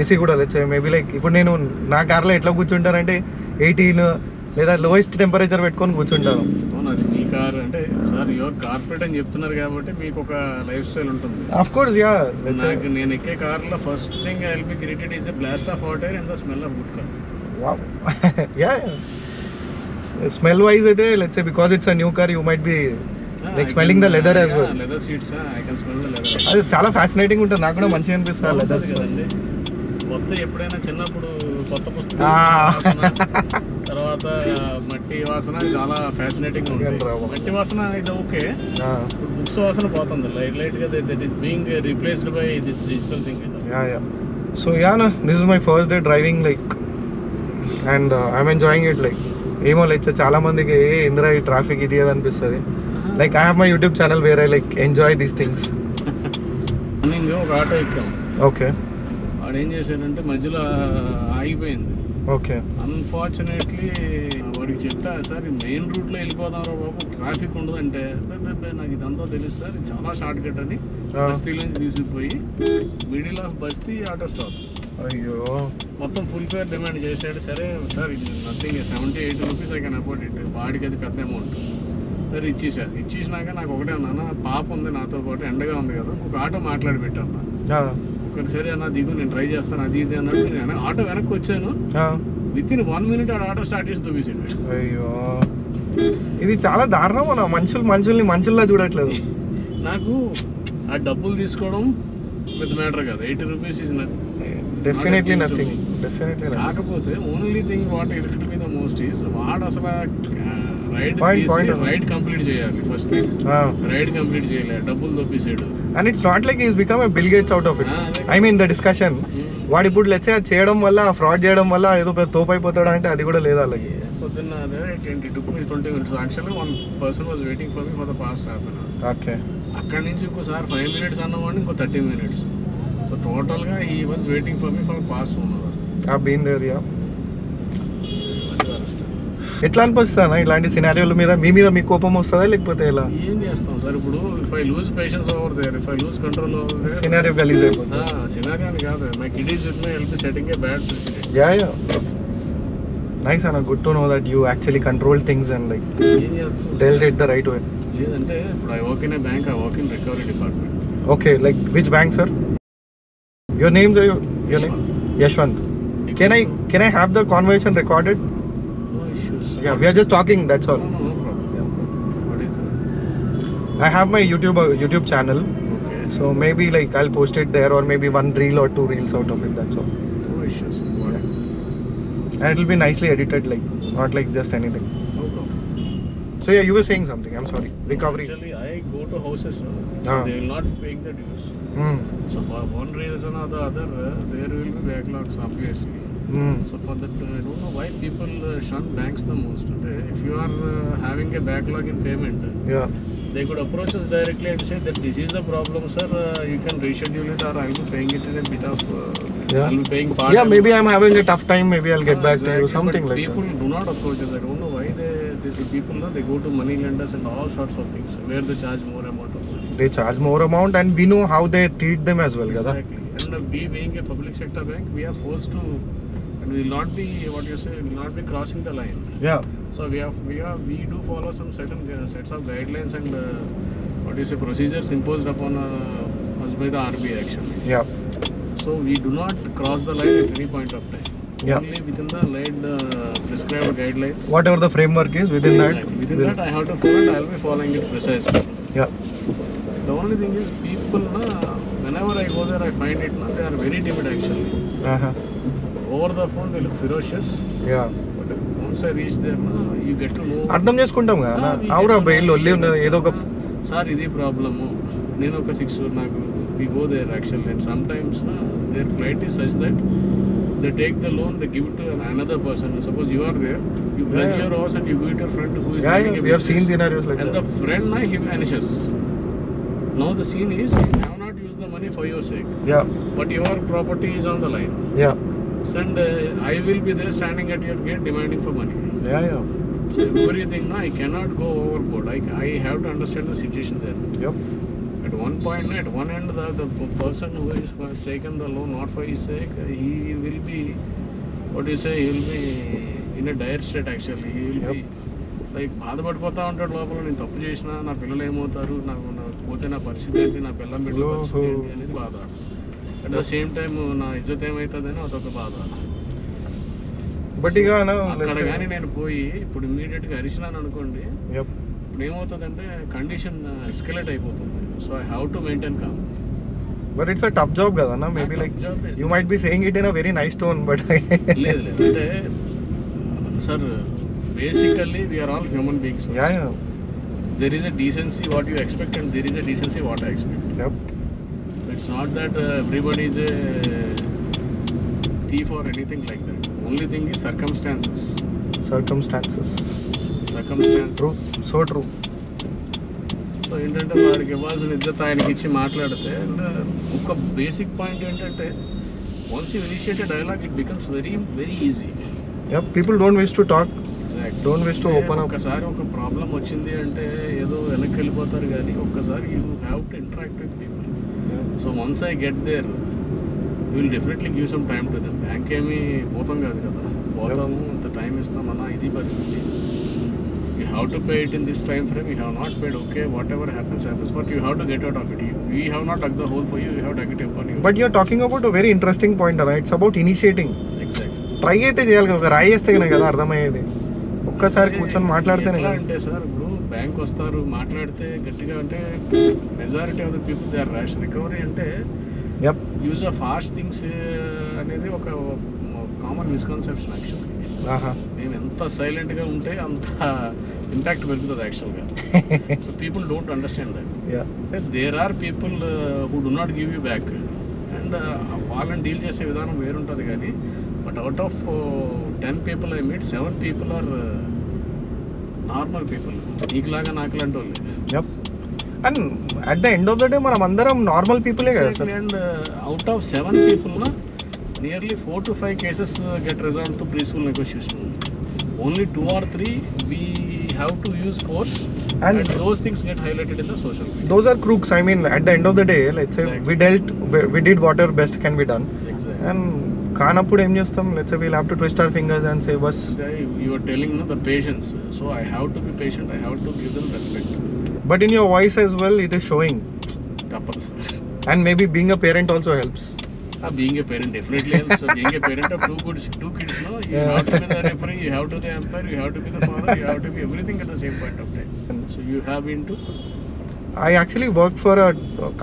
AC కూడా let's maybe like ఇప్పుడు నేను నా కార్లో ఎట్లా కూర్చుంటానంటే 18 లేదా లోయెస్ట్ టెంపరేచర్ పెట్టుకొని కూర్చుంటాను. అది మీ కార్ అంటే సార్ యువర్ కార్పొరేట్ అని చెప్తున్నారు కాబట్టి మీకు ఒక లైఫ్ స్టైల్ ఉంటుంది. Of course yeah. నాకు నేను ఎక్కే కార్లో first thing I will be greeted is the blast of hot air and the smell of good car. Wow. Yeah smell wise అయితే let's say because it's a new car you might be like smelling the leather as well. Leather seats I can smell the leather. అది చాలా fascinating ఉంటుంది. నాకు కూడా మంచిగా అనిపిస్తుంది leather కదండి. కొత్త ఎప్పుడైనా చిన్నప్పుడు కొత్త పుస్తకం తర్వాత మట్టి వాసన చాలా ఫ్యాసినేటింగ్ ఉంటుంది. మట్టి వాసన ఇది ఓకే, బుక్స్ వాసన పోతుంది లైట్ గా. That is being replaced by this digital thing. So yeah నా this is my first day driving like and I'm enjoying it. Like ఏమో లైక్ చాలా మందికి ఇందిరా ఈ ట్రాఫిక్ ఇది అది అనిపిస్తుంది. Like I have my YouTube channel where I like enjoy these things. ఒక ఆటో ఎక్కాం. ఓకే. వాడు ఏం చేశాడంటే మధ్యలో ఆగిపోయింది. ఓకే. అన్ఫార్చునేట్లీ వాడికి చెప్పా, సార్ మెయిన్ రూట్లో వెళ్ళిపోదాం రా బాబు, ట్రాఫిక్ ఉండదు అంటే, నాకు ఇదంతా తెలుసు సార్, చాలా షార్ట్ కట్ అని బస్తీలోంచి తీసుకుపోయి మిడిల్ ఆఫ్ బస్తీ ఆటో స్టాప్. అయ్యో. మొత్తం ఫుల్ ఫేర్ డిమాండ్ చేశాడు. సరే సార్ ఇది nothing, 78 rupees I can afford it, వాడికి అది పెద్ద అమౌంట్. సరే ఇచ్చేసారు. ఇచ్చేసినాక నాకు ఒకటే అన్నా, పాప ఉంది నాతో పాటు, ఎండగా ఉంది కదా, ఇంకొక ఆటో మాట్లాడి పెట్టాను. ఒకటి సరే అన్న దిగు, నేను ట్రై చేస్తాను అది ఇది అన్నట్టు నేను ఆటో వెనక్కి వచ్చాను. With in 1 minute auto start చేసి చూపించాడు. అయ్యో ఇది చాలా దారుణం అన్న. మనుషుల్ని మనుషుల్లా చూడట్లేదు. నాకు ఆ డబ్బులు తీసుకోవడం పెద్ద మ్యాటర్ కాదు. 80 రూపీస్ ఇస్ డెఫినెట్లీ నథింగ్. కాకపోతే only thing what irritate me the most is వాడు అసలు రైడ్ కంప్లీట్ చేయాలి. ఫస్ట్ రైడ్ కంప్లీట్ చేయలే, డబ్బులు దొబ్బేసాడు. And it's not like is become a Bill Gates out of it. I mean the discussion వాడు ఇప్పుడు let's say చేయడం వల్ల, ఫ్రాడ్ చేయడం వల్ల ఏదో పెద్ద తోపైపోతాడు అంటే అది కూడా లేదా. అలాగే పొద్దున్న అదే 20 minutes యాక్చువల్గా 1 person was waiting for me for the past half an hour. Okay. అక్కడి నుంచి ఇంకోసారి 5 minutes అన్నవాడిని ఇంకో 30 minutes. సో టోటల్గా he was waiting for me for past 1 hour. ఆ బీన్ దేర్. యా. ఎట్లా అనిపిస్తానా ఇలాంటి సినారియోల మీద? మీ మీద మీకు కోపం వస్తుందా లేకపోతే ఎలా? ఏం చేస్తాం సార్ ఇప్పుడు? If I lose patience over there, if I lose control over there, scenario గలీజ్ అయిపోతుంది. సినారియో అని కాదు, my kid is with me, help setting a bad president. Yeah. Nice అన్న, good to know that you actually control things and like dealt it the right way. లేదంటే ఇప్పుడు I work in a bank, I work in recovery department. Okay. Like which bank sir? Your name Yashwant. Can I have the conversation recorded? No issues. Yeah, we are just talking, that's all. No problem. Yeah. What is that? I have my YouTube channel. Okay. So maybe like I'll post it there, or maybe 1 reel or 2 reels out of it, that's all. No issues. What is that? And it will be nicely edited, like not like just anything. No problem. So yeah, you were saying something. I'm sorry. Recovery. Actually, I go to houses, no? So they will not pay the dues. So for one reason or the other, there will be backlogs, obviously. So for that, I don't know why people shun banks the most. If you are having a backlog in payment, they could approach us directly and say that this is the problem, sir. You can reschedule it, or I'll be paying it in a bit of. I'll be paying part. Yeah, maybe I'm having a tough time. Maybe I'll get back to you. Something like people that. People do not approach us. I don't know why the people they go to money lenders and all sorts of things where they charge more amount of money. They charge more amount, and we know how they treat them as well. Exactly. And we being a public sector bank, we are forced to, and we will not be will not be crossing the line. Yeah. So we do follow some certain sets of guidelines and procedures imposed upon us by the RBI actually. Yeah. So we do not cross the line at any point of time. Yeah. Only within the prescribed guidelines. Whatever the framework is within exactly. that. Within that I have to follow, and I will be following it precisely. Yeah. The only thing is people, whenever I go there, I find it, they are very timid actually. Over the phone they look ferocious. Yeah. But once I reach there, you get to know. అర్థం చేసుకుంటాం కదా. అవురా బయలు ఒల్లి ఉన్నది ఏదో ఒక. Sir ఇది problem, నేను ఒక 6 నాకు we go there actually, and sometimes their plight is such that they take the loan, they give it to another person. Suppose you are there, you pledge your house and you give it to your friend who is having a we have seen scenarios like and that. And the friend he vanishes. Now the scene is you have not used the money for your sake. Yeah. But your property is on the line. Yeah. And I will be there standing at your gate demanding for money. Yeah. everything, no, I cannot go overboard. I have to understand the situation there. Yep. At one point, at one end, the person who has taken the loan not for his sake, he will be, what do you say, he will be in a dire state actually. He will be like బాధపడిపోతూ ఉంటాడు లోపల, నేను తప్పు చేసినా నా పిల్లలు ఏమవుతారు, నాకు పోతే నా పరిస్థితి ఏంటి, నా పిల్లల బిడ్డ పరిస్థితి ఏంటి అనేది బాధ. అట్ ద సేమ్ టైమ్ నా ఇజ్జత్ ఏమవుతుందని అదొక బాధ. బట్ ఇక అక్కడ కానీ నేను పోయి ఇప్పుడు ఇమీడియట్గా అరిచినాను అనుకోండి, ఇప్పుడు ఏమవుతుందంటే కండిషన్ ఎస్కలేట్ అయిపోతుంది. So I have to maintain calm. But it's a tough job కదా అన్న. Maybe like you might be saying it in a very nice tone, but లేదు అంటే sir, basically we are all human beings. There is a decency what you expect and there is a decency what I expect. It's not that everybody is a thief or anything like that. Only thing is circumstances. True. So true. So ఏంటంటే వాడికి ఇవ్వాల్సిన ఇజ్జత్ ఆయనకి ఇచ్చి మాట్లాడితే, and ఒక basic point ఏంటంటే once you initiate a dialogue it becomes very very easy. People don't wish to talk. Don't wish to open up. ఒక్కసారి ఒక ప్రాబ్లం వచ్చింది అంటే ఏదో వెనక్కి వెళ్ళిపోతారు, కానీ ఒక్కసారి you have to interact with people. So once I get there will definitely give some time to them. Bank ఏమీ పోతాం కాదు కదా, పోతాము అంత టైం ఇస్తామన్నా, ఇది పరిస్థితి. You have to pay it in this time frame. You have not paid, okay, whatever happens, but you have to get out of it. We have not dug the hole for you, you have dug it upon you. But you're talking about a very interesting point అన్న. It's about initiating. Try అయితే చేయాలి కదా, ఒక రాయి వేస్తేనే కదా అర్థమయ్యేది. ఒక్కసారి కూర్చొని మాట్లాడితేనే కదా. అంటే సార్ ఇప్పుడు బ్యాంక్ వస్తారు మాట్లాడితే గట్టిగా, అంటే majority of the people they are rash. Recovery అంటే యూజ్ ఆఫ్ హార్ష్ థింగ్స్ అనేది ఒక కామన్ మిస్కన్సెప్షన్ యాక్చువల్గా. మేము ఎంత సైలెంట్గా ఉంటే అంత ఇంపాక్ట్ పెరుగుతుంది యాక్చువల్గా. So people don't understand that. అంటే there are people who do not give you back, and వాళ్ళని డీల్ చేసే విధానం వేరుంటుంది. కానీ but out of 10 people I meet, 7 people are normal people. నీకులాగా నాకులాంటి వాళ్ళు. And at the end of the day మనం అందరం నార్మల్ పీపులే కదా sir. And out of 7 people nearly 4 to 5 cases get resolved through peaceful negotiation. Only 2 or 3 we have to use force, and those things get highlighted in the social media. Those are crooks. I mean, at the end of the day, let's say we did whatever best can be done. Exactly. And కానప్పుడు ఏం చేస్తాం, let's say we'll have to twist our fingers and say bas. You are telling me the patience, so I have to be patient, I have to give them respect. But in your voice as well it is showing. And maybe being a parent also helps. Being a parent definitely helps. So being a parent of two kids, no, you have to be the referee, you have to be the umpire, you have to be the father, you have to be everything at the same point of time. So you have been to? I actually work for a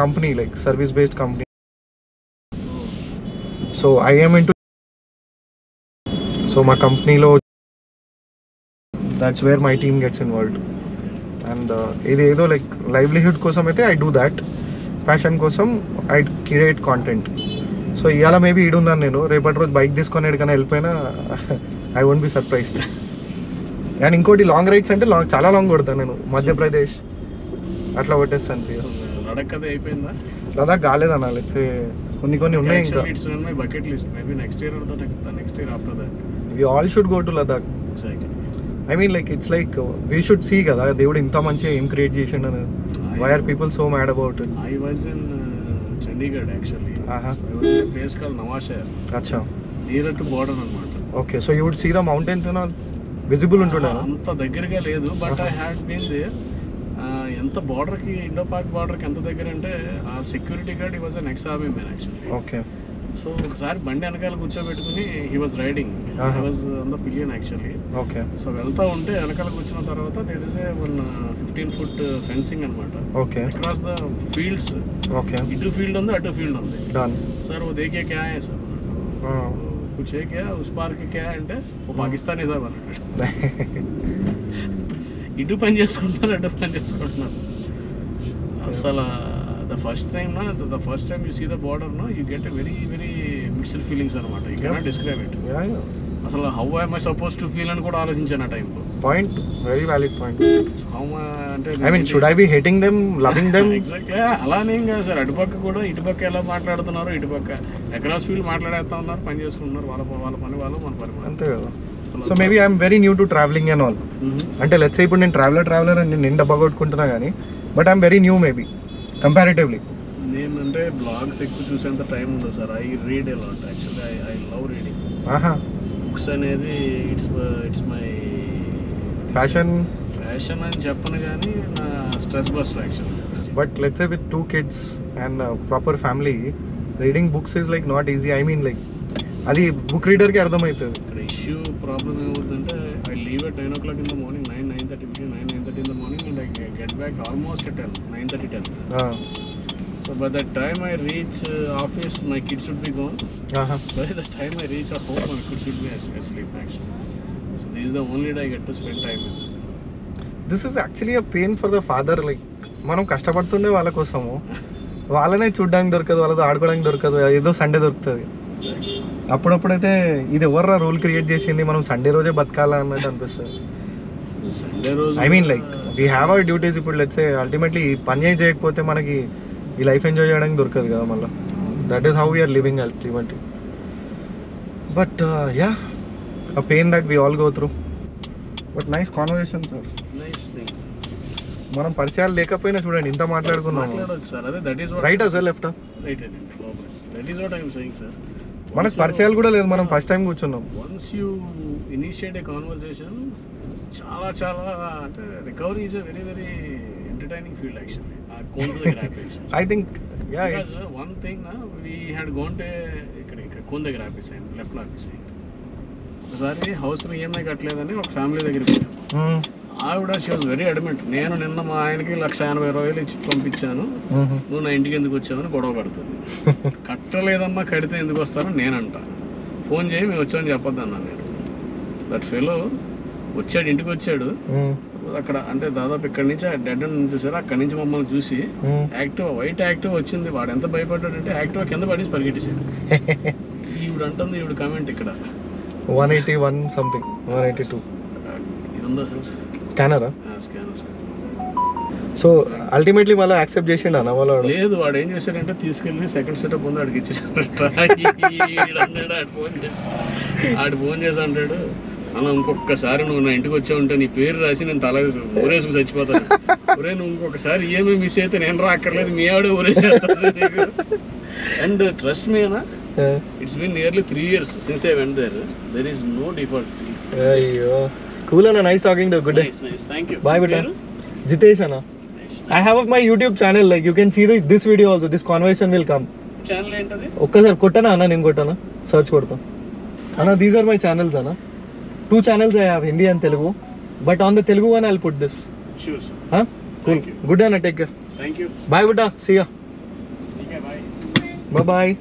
company, like service based company. So I am into, so my company lo, that's where my team gets involved. And ఏదో like livelihood కోసం అయితే I do that. Passion కోసం I create content. So ఇవాళ maybe ఈడున్నాను నేను, రేపటి రోజు bike తీసుకొని ఎక్కడికైనా వెళ్ళిపోయినా I won't be surprised. And ఇంకోటి లాంగ్ రైడ్స్ అంటే చాలా లాంగ్ కొడతాను నేను. మధ్యప్రదేశ్ అట్లా కొట్టేస్తాను. లడక్ అది అయిపోయిందా? లదాఖ్ కాలేదన్నా, లెట్స్ కొన్ని ఉన్నాయి ఇంకా. It's on my bucket list. Maybe next year or the next year after that. We all should go to Ladakh. Exactly. I mean, like it's like we should see కదా దేవుడు ఇంత మంచిగా ఏం క్రియేట్ చేసిండు. Why are people so mad about it? I was in Chandigarh actually. I was in a place called Nawashehar. Acha. Near to border అన్నమాట. Okay, so you would see the mountains and all visible ఉంటుందా? అంత దగ్గరగా లేదు, but I had been there. ఎంత బార్డర్కి, Indo Pak బార్డర్కి ఎంత దగ్గర అంటే ఆ security guard he was an ex army man actually. Okay. So ఒకసారి బండి వెనకాల కూర్చోబెట్టుకుని he was riding, he was on the pillion actually. Okay. So వెళ్తా ఉంటే వెనకాల కూర్చున్న తర్వాత there is a 15 foot fencing అనమాట. Okay. Across the fields. Okay. ఇటు ఫీల్డ్ ఉంది, అటు ఫీల్డ్ ఉంది. డన్ సార్ वो देखिए क्या है सर, कुछ है क्या उस पार के क्या है అంటే वो పాకిస్తానీ సార్ అన్నాడు. ఇటు పని చేసుకుంటున్నారు, అటు పని చేసుకుంటున్నారు. అసలు the first time you see the border, no, you get a very very mixed feelings అనమాట. You cannot describe it. అసలు how am I supposed to feel అని కూడా ఆలోచించాను ఆ టైంలో. Point, very valid point. How అంటే I mean, should I be hating them, loving them? Exactly అలానే కాదు సార్. అటుపక్క కూడా ఇటుపక్క ఎలా మాట్లాడుతున్నారు, ఇటుపక్క అక్రాస్ ఫీల్డ్ మాట్లాడేస్తా ఉన్నారు, పని చేసుకుంటున్నారు. వాళ్ళ పని వాళ్ళు, మన పని అంతే కదా. So maybe I'm very new to travelling and all. అంటే లెట్స్ సే ఇప్పుడు నేను ట్రావెలర్ అని నేను డబ్బా కొట్టుకుంటున్నా కానీ but I'm very new maybe comparatively. నేను అంటే బ్లాగ్స్ ఎక్కువ చూసేంత టైం ఉండదు sir. I read a lot actually. I love reading. Books అనేది ఇట్స్ మై ప్యాషన్ అని చెప్పను కానీ నా stress buster actually. But let's say with 2 kids and proper family reading books is like not easy. I mean like అది book రీడర్కి అర్థమవుతుంది. ఇక్కడ issue problem ఏమవుతుందంటే I leave at 9 o'clock in the morning, 9:30 in the morning, and I get back almost at 9:30. So by the time I reach office, my kids should be gone. By the time I reach at home, my kids should be asleep actually. So this is the only day I get to spend time with them. This is actually a pain for the father. Like మనం కష్టపడుతుండే వాళ్ళ కోసము, వాళ్ళనే చూడడానికి దొరకదు, వాళ్ళతో ఆడుకోవడానికి దొరకదు, ఏదో సండే దొరుకుతుంది. అప్పుడప్పుడైతే ఇది ఎవర్రా రూల్ క్రియేట్ చేసింది మనం సండే రోజే బతకాలా అన్నట్టు అనిపిస్తుంది. సండే రోజు I mean like we have our duties. ఇప్పుడు లెట్స్ సే అల్టిమేట్లీ పని చేయకపోతే మనకి ఈ లైఫ్ ఎంజాయ్ చేయడానికి దొరకదు కదా మళ్ళీ. That is how we are living ultimately. But yeah a pain that we all go through. But nice conversation sir. Nice thing. మనం పరిచయాలు లేకపోయినా చూడండి ఇంత మాట్లాడుకున్నాము. సార్ అదే దట్ ఈస్ రైటా సార్ లెఫ్టా? రైట్ అండి. That is what I am saying sir. మనకు పరిచయాలు కూడా లేదు, మనం ఫస్ట్ టైం కూర్చున్నాం. Once you initiate a conversation చాలా అంటే recovery is a very very entertaining field actually. I think yeah it's one thing we had gonna to ఇక్కడ cone దగ్గర ఆఫీస్ అయింది, లెఫ్ట్ ఆఫీస్ అయింది. ఒకసారి హౌస్లో ఈఎంఐ కట్టలేదని ఒక ఫ్యామిలీ దగ్గరికి వెళ్ళాము. ఆవిడ షీ వాజ్ వెరీ అడమెంట్. నేను నిన్న మా ఆయనకి 1,80,000 ఇచ్చి పంపించాను, నువ్వు నా ఇంటికి ఎందుకు వచ్చావని గొడవ పడుతుంది. కట్టలేదమ్మా, కడితే ఎందుకు వస్తానని నేనంట. ఫోన్ చేయి మేము వచ్చామని చెప్పొద్దు అన్నాను నేను. దట్ ఫెలో వచ్చాడు, ఇంటికి వచ్చాడు. అక్కడ అంటే దాదాపు ఇక్కడ నుంచి డెడ్ అని చూసారు, అక్కడి నుంచి మమ్మల్ని చూసి వైట్ యాక్టివ్ వచ్చింది. వాడు ఎంత భయపడ్డాడంటే యాక్టివ్ కింద పడేసి పరిగెట్టేసాడు. ఈవిడ అంటుంది, ఈవిడ కామెంట్ ఇక్కడ 181 సంథింగ్ 182 ఇది ఉందా సార్ స్కానరా? స్కానర్. సో అల్టిమేట్లీ మళ్ళీ యాక్సెప్ట్ చేసిండు అన్న వాళ్ళు? లేదు, వాడు ఏం చేశాడంటే తీసుకెళ్ళి సెకండ్ సెటప్ ఉంది ఆడికి ఇచ్చేసాడు. ఆడు ఫోన్ చేసి అంటాడు, అలా ఇంకొకసారి నువ్వు నా ఇంటికి వచ్చా ఉంటే నీ పేరు రాసి నేను తల ఊరేసుకు చచ్చిపోతాను. ఒరే నువ్వు ఇంకొకసారి ఏమీ మిస్ అయితే నేను రాక్కర్లేదు, మీ ఆవిడే ఊరేసేస్తాను నీకు. అండ్ ట్రస్ట్ మీ అన్న, it's been nearly 3 years since I went there. There is no default. అయ్యో cool and nice talking to you. Good day. Nice. Thank you. Bye beta. Jitesh Anna. I have of my YouTube channel, like you can see this video also. This conversation will come. Channel entadi? ఒక్కసారి కొట్టనా అన్న, నేను కొట్టనా? Search కొడతా అన్న. These are my channels అన్న. 2 channels I have, Hindi and Telugu. But on the Telugu one I'll put this. Sure sir. Huh? Cool. Good Anna, take care. Thank you. Bye beta. See ya. Okay, bye. Bye bye.